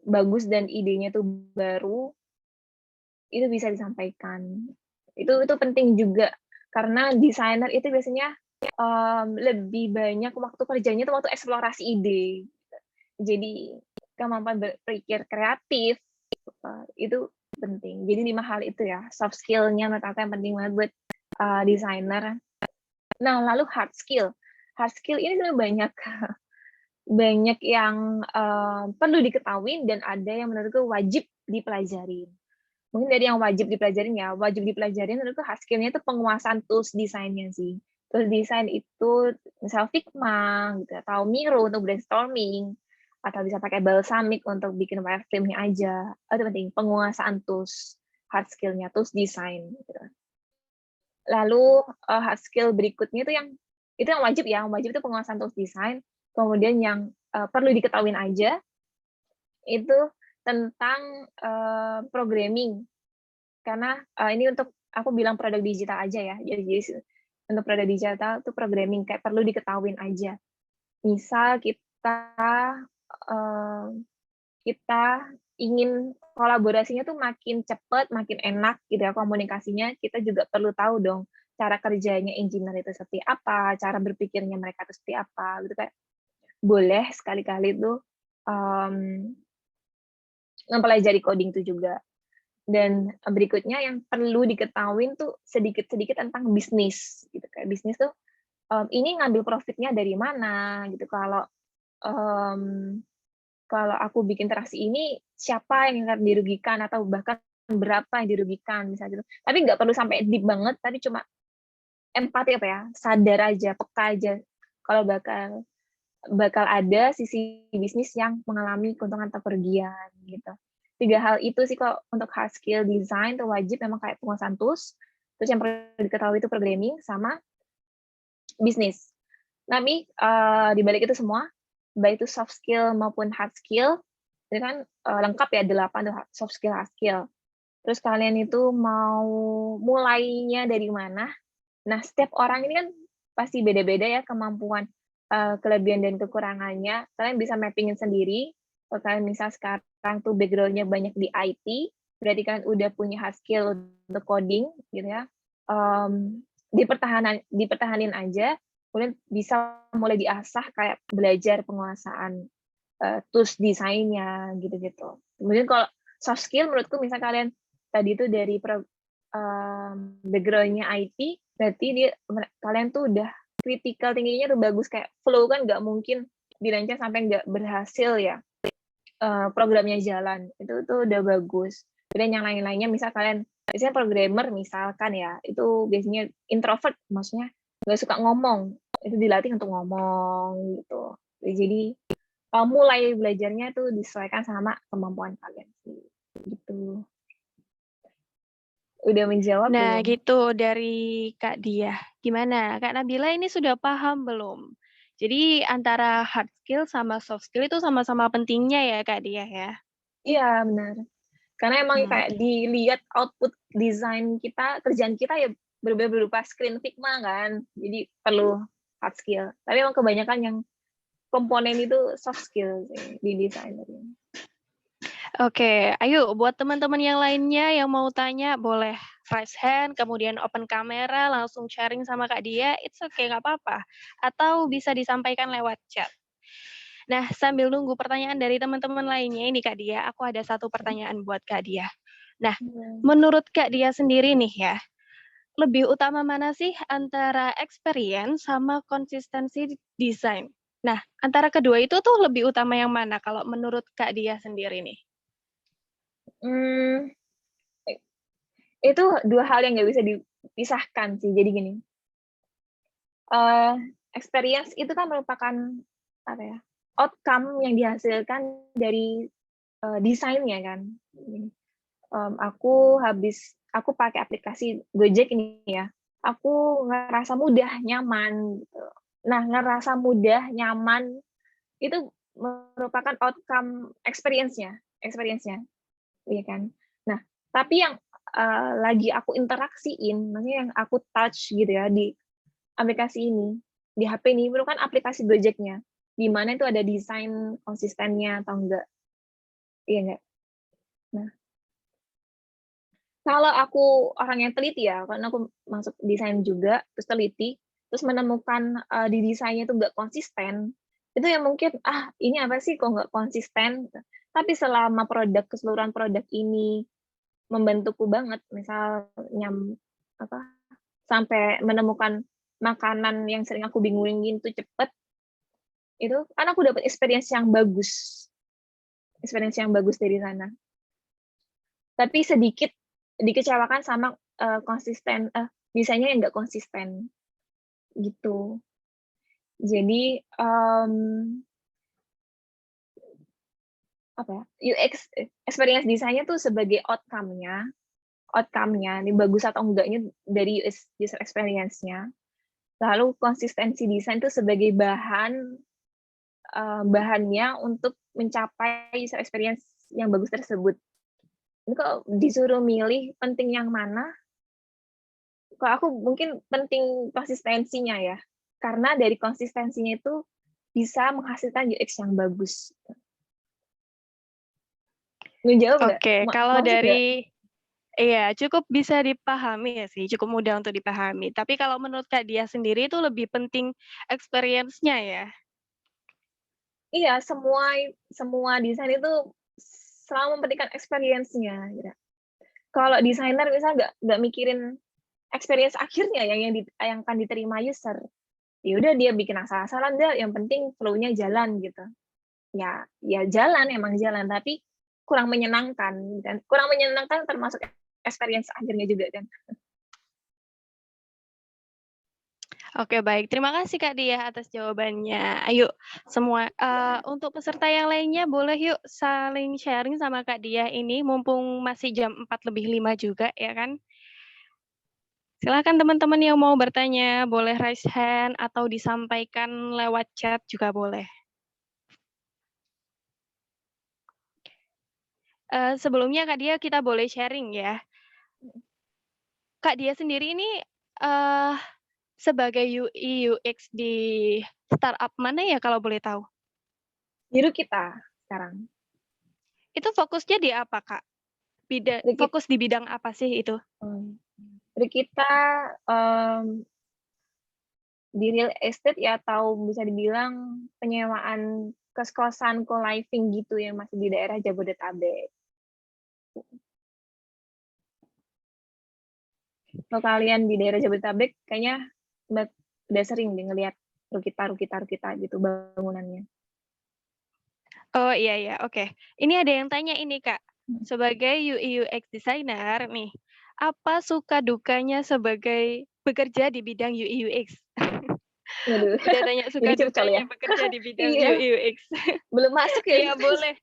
bagus dan idenya itu baru, itu bisa disampaikan. Itu penting juga, karena desainer itu biasanya, lebih banyak waktu kerjanya itu waktu eksplorasi ide. Jadi kemampuan berpikir kreatif, itu penting. Jadi 5 hal itu ya, soft skill-nya menurut aku yang penting banget buat, desainer. Nah, lalu hard skill. Hard skill ini sebenarnya banyak banyak yang, perlu diketahui dan ada yang menurutku wajib dipelajari. Mungkin dari yang wajib dipelajarin ya, wajib dipelajarin menurutku hard skill-nya itu penguasaan tools desainnya sih. Tools desain itu misal Figma gitu, atau Miro untuk brainstorming, atau bisa pakai Balsamiq untuk bikin wireframe-nya aja. Itu penting, penguasaan tools, hard skill-nya, tools desain gitu. Lalu, hard skill berikutnya itu yang wajib ya, yang wajib itu penguasaan tools desain, kemudian yang, perlu diketahuin aja, itu tentang, programming. Karena, ini untuk aku bilang produk digital aja ya, jadi untuk produk digital itu programming kayak perlu diketahuin aja. Misal eee, kita ingin kolaborasinya tuh makin cepat, makin enak gitu ya komunikasinya, kita juga perlu tahu dong cara kerjanya engineer itu seperti apa, cara berpikirnya mereka itu seperti apa, gitu kayak boleh sekali-kali tuh, mmm, mempelajari coding itu juga. Dan, berikutnya yang perlu diketahuin tuh sedikit-sedikit tentang bisnis, gitu. Kayak bisnis tuh, ini ngambil profitnya dari mana gitu, mmm, kalau aku bikin interaksi ini, siapa yang akan dirugikan atau bahkan berapa yang dirugikan misalnya gitu. Tapi nggak perlu sampai deep banget, tapi cuma empati apa ya, sadar aja, peka aja kalau bakal ada sisi bisnis yang mengalami keuntungan atau kerugian gitu. 3 hal itu sih kalau untuk hard skill design itu wajib memang kayak penguasaan tools, terus yang perlu diketahui itu programming sama bisnis. Tapi di balik itu semua, baik itu soft skill maupun hard skill, itu kan lengkap ya 8 tuh soft skill, hard skill. Terus kalian itu mau mulainya dari mana? Nah, setiap orang ini kan pasti beda-beda ya kemampuan, kelebihan dan kekurangannya. Kalian bisa mappingin sendiri. Kalau kalian misal sekarang tuh background-nya banyak di IT, berarti kalian udah punya hard skill untuk coding gitu ya. Dipertahanin aja, kemudian bisa mulai diasah kayak belajar penguasaan tools desainnya gitu-gitu. Kemudian kalau soft skill menurutku misal kalian tadi itu dari background-nya IT, berarti kalian tuh udah critical tingginya udah bagus, kayak flow kan nggak mungkin dirancang sampai nggak berhasil ya, programnya jalan, itu tuh udah bagus. Dan yang lain-lainnya misal kalian biasanya programmer misalkan ya, itu biasanya introvert, maksudnya nggak suka ngomong, itu dilatih untuk ngomong gitu. Jadi mulai belajarnya tuh disesuaikan sama kemampuan kalian sih, gitu. Udah menjawab Nah, belum? gitu dari Kak Diah. Gimana? Kak Nabila ini sudah paham belum? Jadi antara hard skill sama soft skill itu sama-sama pentingnya ya Kak Diah ya? Iya, benar. Karena emang Hmm. kayak dilihat output desain kita, kerjaan kita ya berupa screen Figma kan, jadi perlu hard skill. Tapi emang kebanyakan yang komponen itu soft skill sih di desain. Oke, ayo buat teman-teman yang lainnya yang mau tanya boleh raise hand, kemudian open kamera, langsung sharing sama Kak Dia, it's okay, nggak apa-apa. Atau bisa disampaikan lewat chat. Nah, sambil nunggu pertanyaan dari teman-teman lainnya ini Kak Dia, aku ada satu pertanyaan buat Kak Dia. Nah, menurut Kak Dia sendiri nih ya, lebih utama mana sih antara experience sama konsistensi desain? Nah, antara kedua itu tuh lebih utama yang mana kalau menurut Kak Dia sendiri nih? Hmm, itu 2 hal yang nggak bisa dipisahkan sih. Jadi gini, experience itu kan merupakan apa ya, outcome yang dihasilkan dari desainnya kan. Aku pakai aplikasi Gojek ini ya, aku ngerasa mudah, nyaman gitu. Nah, ngerasa mudah, nyaman itu merupakan outcome experience-nya, iya kan. Nah, tapi yang lagi aku interaksiin, maksudnya yang aku touch gitu ya di aplikasi ini, di HP ini merupakan aplikasi Gojeknya, di mana itu ada desain konsistennya atau enggak, iya enggak? Nah, kalau aku orang yang teliti ya, karena aku masuk desain juga, terus teliti, terus menemukan di desainnya itu nggak konsisten, itu ya mungkin ini apa sih kok nggak konsisten? Tapi selama keseluruhan produk ini membantuku banget, misal sampai menemukan makanan yang sering aku bingungin itu cepet, itu kan aku dapat experience yang bagus dari sana. Tapi sedikit dikecewakan sama desainnya yang nggak konsisten gitu. Jadi apa ya, UX experience desainnya tuh sebagai outcome-nya ini bagus atau enggaknya dari user experience-nya. Lalu konsistensi desain itu sebagai bahannya untuk mencapai user experience yang bagus tersebut. Ini kalau disuruh milih penting yang mana, kalau aku mungkin penting konsistensinya ya. Karena dari konsistensinya itu bisa menghasilkan UX yang bagus. Ngejawab nggak? Oke, kalau Masuk nggak? dari iya, cukup bisa dipahami ya sih, cukup mudah untuk dipahami. Tapi kalau menurut Kak Dia sendiri itu lebih penting experience-nya ya? Iya, semua desain itu selalu mempentingkan experience-nya gitu. Kalau desainer misalnya nggak mikirin experience akhirnya yang akan diterima user, ya udah dia bikin asal-asalan deh, yang penting flow-nya jalan gitu. Ya jalan, emang jalan, tapi kurang menyenangkan dan kurang menyenangkan termasuk experience akhirnya juga kan. Oke, baik. Terima kasih Kak Diah atas jawabannya. Ayo semua untuk peserta yang lainnya boleh yuk saling sharing sama Kak Diah ini mumpung masih jam 4:05 juga ya kan. Silakan teman-teman yang mau bertanya, boleh raise hand atau disampaikan lewat chat juga boleh. Sebelumnya Kak Diah kita boleh sharing ya. Kak Diah sendiri ini sebagai UI UX di startup mana ya kalau boleh tahu? Biru kita sekarang. Itu fokusnya di apa Kak? Fokus di bidang apa sih itu? Jadi kita di real estate ya, atau bisa dibilang penyewaan kos-kosan co-living gitu yang masih di daerah Jabodetabek. Kalau kalian di daerah Jabodetabek kayaknya udah sering deh ngelihat Rukita gitu bangunannya. Oh iya ya, oke. Ini ada yang tanya ini Kak, sebagai UI UX designer nih, apa suka dukanya sebagai bekerja di bidang UI UX? Waduh, Udah tanya suka jadi curcol ya? dukanya bekerja di bidang Iya, UI UX. belum masuk ya. Iya boleh,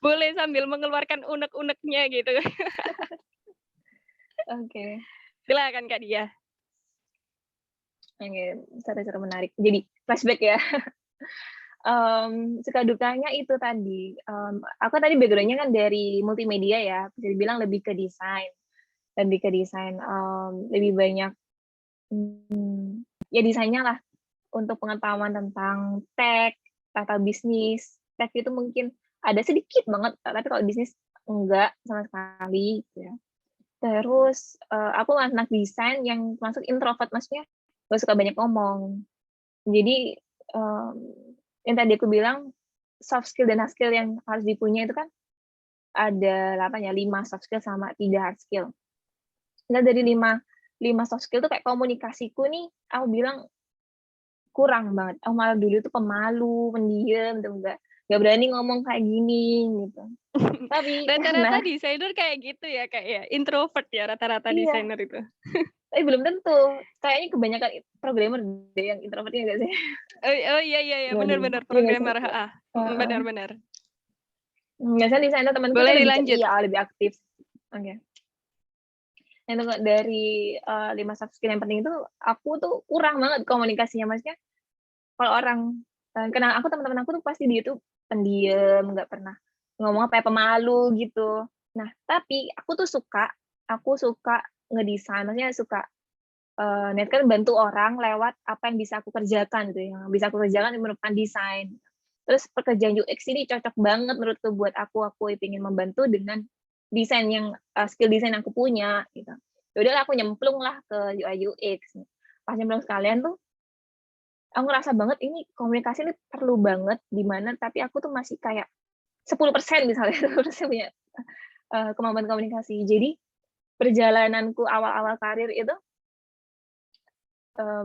boleh sambil mengeluarkan unek-uneknya gitu. Oke. Silakan Kak Diah. Oke, seru-seru menarik. Jadi flashback ya. Suka dukanya itu tadi, aku tadi background-nya kan dari multimedia ya, bisa dibilang lebih ke desain, lebih banyak, ya desainnya lah, untuk pengetahuan tentang tech, tata bisnis. Tech itu mungkin ada sedikit banget, tapi kalau bisnis enggak sama sekali, gitu ya. Terus, aku anak desain yang masuk introvert, maksudnya nggak suka banyak ngomong. Jadi, yang tadi aku bilang, soft skill dan hard skill yang harus dipunya itu kan ada 8 ya, 5 soft skill sama 3 hard skill. Nah dari 5 soft skill tuh kayak komunikasiku nih, aku bilang kurang banget. Aku malah dulu tuh pemalu, pendiam, tuh nggak berani ngomong kayak gini, gitu. Tapi Rata-rata karena desainer kayak gitu ya Kak ya, introvert ya rata-rata iya, desainer itu. tapi belum tentu. Kayaknya kebanyakan programmer deh yang introvertnya nggak sih? Oh iya iya iya, benar benar Iya nggak sih? programmer, heeh. Heeh. Benar benar. Biasanya desainer temanku Boleh tuh lebih dilanjut. ceria, lebih aktif. Oke. Yang dari 5 soft skill yang penting itu, aku tuh kurang banget komunikasinya. Maksudnya kalau orang kenal aku, teman-teman aku tuh pasti dia tuh pendiam, nggak pernah ngomong apa ya, pemalu gitu. Nah, tapi aku suka ngedesain, maksudnya suka niat kan bantu orang lewat apa yang bisa aku kerjakan gitu, yang bisa aku kerjakan merupakan desain. Terus pekerjaan UX ini cocok banget menurutku buat aku ingin membantu dengan desain yang skill desain yang aku punya gitu. Ya udahlah aku nyemplung lah ke UI UX. Pas nyemplung sekalian tuh aku ngerasa banget ini komunikasi ini perlu banget di mana tapi aku tuh masih kayak 10% misalnya 10% punya kemampuan komunikasi. Jadi perjalananku awal-awal karir itu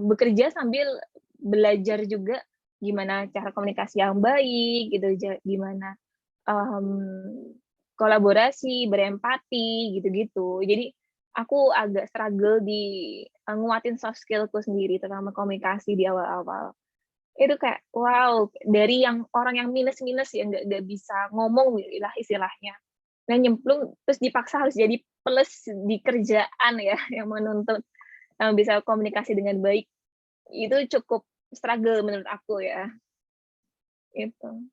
bekerja sambil belajar juga gimana cara komunikasi yang baik gitu, gimana kolaborasi, berempati, gitu-gitu. Jadi aku agak struggle di nguatin soft skill-ku sendiri, terutama komunikasi di awal-awal. Itu kayak, wow, dari yang orang yang minus-minus ya, nggak bisa ngomong lah istilahnya. Nah nyemplung, terus dipaksa harus jadi plus di kerjaan ya, yang menuntut bisa komunikasi dengan baik. Itu cukup struggle menurut aku ya. Itu.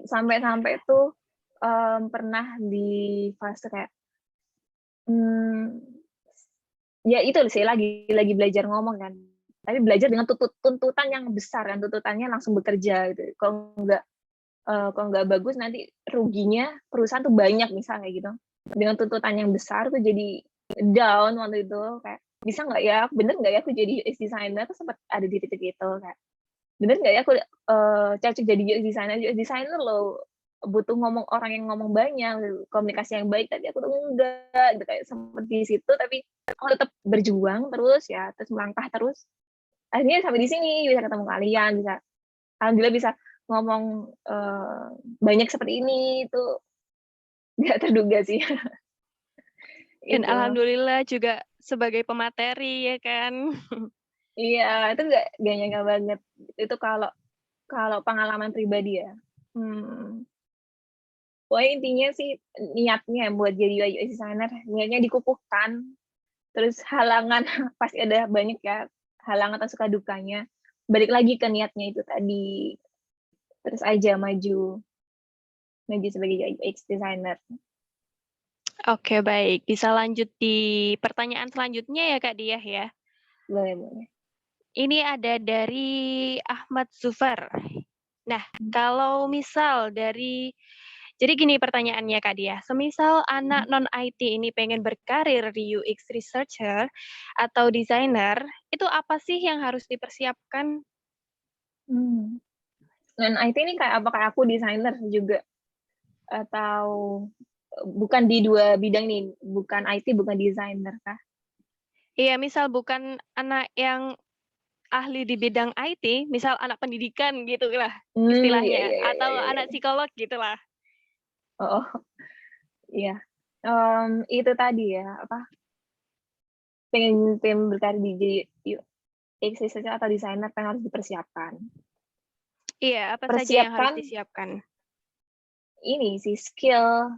Sampai-sampai tuh pernah di fase kayak, ya itu sih lagi belajar ngomong kan, tapi belajar dengan tuntutan yang besar kan, tuntutannya langsung bekerja gitu. Kalau nggak bagus nanti ruginya perusahaan tuh banyak misal kayak gitu. Dengan tuntutan yang besar tuh jadi down waktu itu, kayak, "Bisa nggak ya? Bener nggak ya aku jadi UX designer?" Tuh sempat ada di titik itu, kayak, "Bener nggak ya aku cocok jadi UX designer? UX designer loh butuh orang yang ngomong banyak, komunikasi yang baik." Tapi aku tuh enggak, gitu, kayak sempet di situ, tapi aku tetap berjuang terus ya, terus melangkah terus. Akhirnya sampai di sini, bisa ketemu kalian, alhamdulillah bisa ngomong banyak seperti ini, itu nggak terduga sih. Dan Itu. alhamdulillah juga sebagai pemateri ya kan. Iya, itu nggak nyangka banget. Itu kalau kalau pengalaman pribadi ya. Hmm. Pokoknya intinya sih niatnya buat jadi UI UX designer, niatnya dikukuhkan, terus halangan pasti ada banyak ya, halangan atau suka dukanya. Balik lagi ke niatnya itu tadi, terus aja maju sebagai UI UX designer. Oke, baik. Bisa lanjut di pertanyaan selanjutnya ya Kak Diah ya. Boleh, boleh. Ini ada dari Ahmad Zufar. Nah, kalau misal jadi gini pertanyaannya Kak Diah, semisal anak non-IT ini pengen berkarir di UX researcher atau designer, itu apa sih yang harus dipersiapkan? Dan IT ini kayak apa, kayak aku desainer juga, atau bukan di dua bidang nih, bukan IT, bukan desainer kah? Iya, misal bukan anak yang ahli di bidang IT, misal anak pendidikan gitu lah Iya, istilahnya, iya, iya, atau iya, iya. anak psikolog gitulah. Oh, iya. Itu tadi ya, apa, pengen berkarir di jadi UX researcher atau desainer, kan harus dipersiapkan. Iya, apa saja yang harus Persiapkan disiapkan? ini sih skill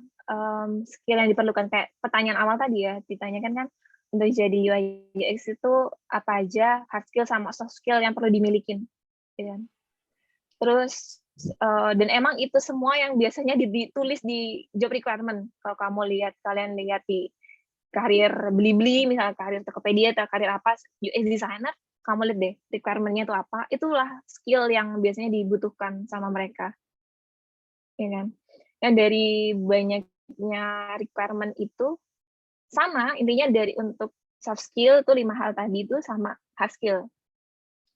yang diperlukan, kayak pertanyaan awal tadi ya, ditanyakan kan untuk jadi UI UX itu apa aja hard skill sama soft skill yang perlu dimiliki, ya kan? Terus dan emang itu semua yang biasanya ditulis di job requirement. Kalau kalian lihat di karir Blibli, misalnya karir Tokopedia atau karir apa, UX designer, kamu lihat deh requirement-nya itu apa. Itulah skill yang biasanya dibutuhkan sama mereka, ya kan? Dan dari banyaknya requirement itu sama, intinya dari untuk soft skill tuh 5 hal tadi itu sama hard skill.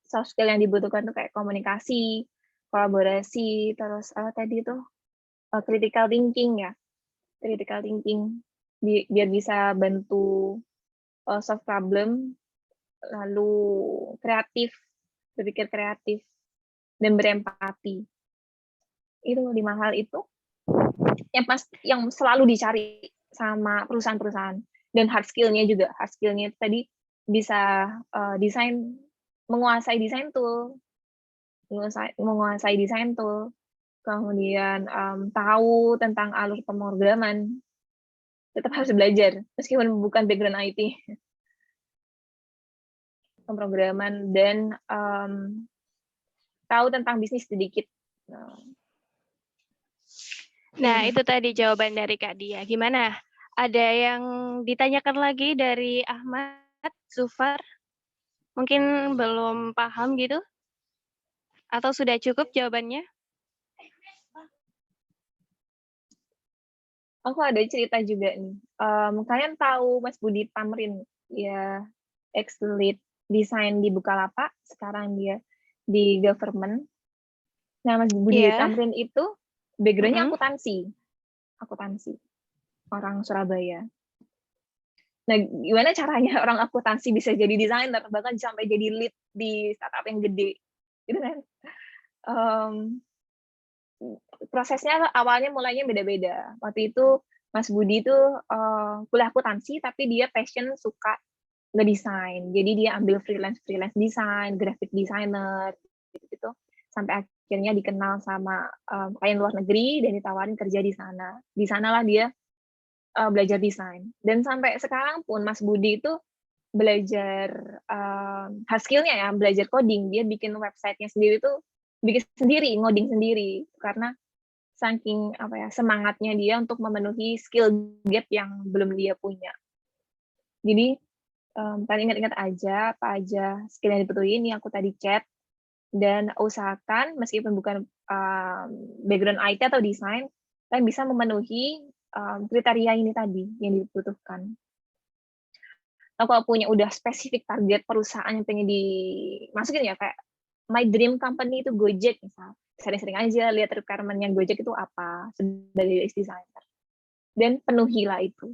Soft skill yang dibutuhkan tuh kayak komunikasi, kolaborasi, terus apa tadi tuh critical thinking ya, critical thinking biar bisa bantu solve problem, lalu kreatif, berpikir kreatif dan berempati. Itu 5 hal itu yang selalu dicari sama perusahaan-perusahaan. Dan hard skill-nya juga, hard skill-nya tadi bisa desain, menguasai desain tool, menguasai desain tool, kemudian tahu tentang alur pemrograman, tetap harus belajar meskipun bukan background IT, pemrograman, dan tahu tentang bisnis sedikit. Nah, itu tadi jawaban dari Kak Dia. Gimana? Ada yang ditanyakan lagi dari Ahmad Zufar? Mungkin belum paham gitu? Atau sudah cukup jawabannya? Aku ada cerita juga nih. Kalian tahu Mas Budi Tamrin, ya, ex-lead desain di Bukalapak, sekarang dia di government. Nah, Mas Budi Iya. Tamrin itu background-nya Mm-mm. akuntansi, orang Surabaya. Nah, gimana caranya orang akuntansi bisa jadi desainer, bahkan sampai jadi lead di startup yang gede, gitu kan? Prosesnya awalnya mulainya beda-beda. Waktu itu Mas Budi itu kuliah akuntansi, tapi dia passion suka ngedesain. Jadi dia ambil freelance desain, graphic designer, gitu-gitu. Sampai akhirnya dikenal sama klien luar negeri dan ditawarin kerja di sana. Di sanalah dia belajar desain. Dan sampai sekarang pun Mas Budi itu belajar hard skill-nya ya, belajar coding. Dia bikin website-nya sendiri tuh, bikin sendiri, ngoding sendiri, karena saking apa ya, semangatnya dia untuk memenuhi skill gap yang belum dia punya. Jadi kalian ingat-ingat aja apa aja skill yang dibutuhin yang aku tadi chat, dan usahakan meskipun bukan background IT atau desain, kalian bisa memenuhi kriteria ini tadi yang dibutuhkan. Nah, kalau punya udah spesifik target perusahaan yang pengen dimasukin ya, kayak my dream company itu Gojek misal, sering-sering aja lihat requirement-nya Gojek itu apa sebagai UX designer, dan penuhilah itu.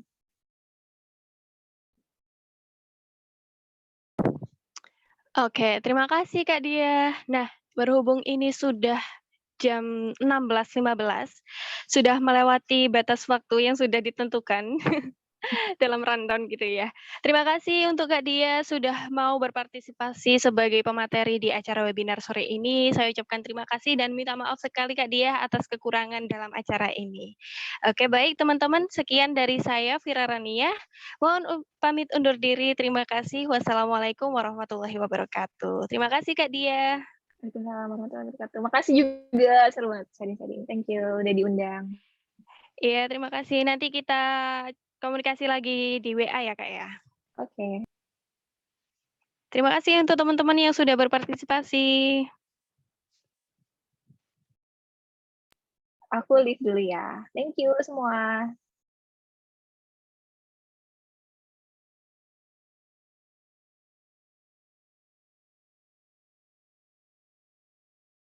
Oke, terima kasih Kak Dia. Nah, berhubung ini sudah jam 16.15, sudah melewati batas waktu yang sudah ditentukan dalam rundown gitu ya. Terima kasih untuk Kak Dia sudah mau berpartisipasi sebagai pemateri di acara webinar sore ini. Saya ucapkan terima kasih dan minta maaf sekali Kak Dia atas kekurangan dalam acara ini. Oke, baik teman-teman, sekian dari saya Vira Rania. Mohon pamit undur diri. Terima kasih. Wassalamualaikum warahmatullahi wabarakatuh. Terima kasih Kak Dia. Waalaikumsalam warahmatullahi wabarakatuh. Makasih juga, seru banget sharing-sharing. Thank you udah diundang. Iya, terima kasih. Nanti kita komunikasi lagi di WA ya, Kak ya. Oke. Terima kasih untuk teman-teman yang sudah berpartisipasi. Aku leave dulu ya. Thank you semua.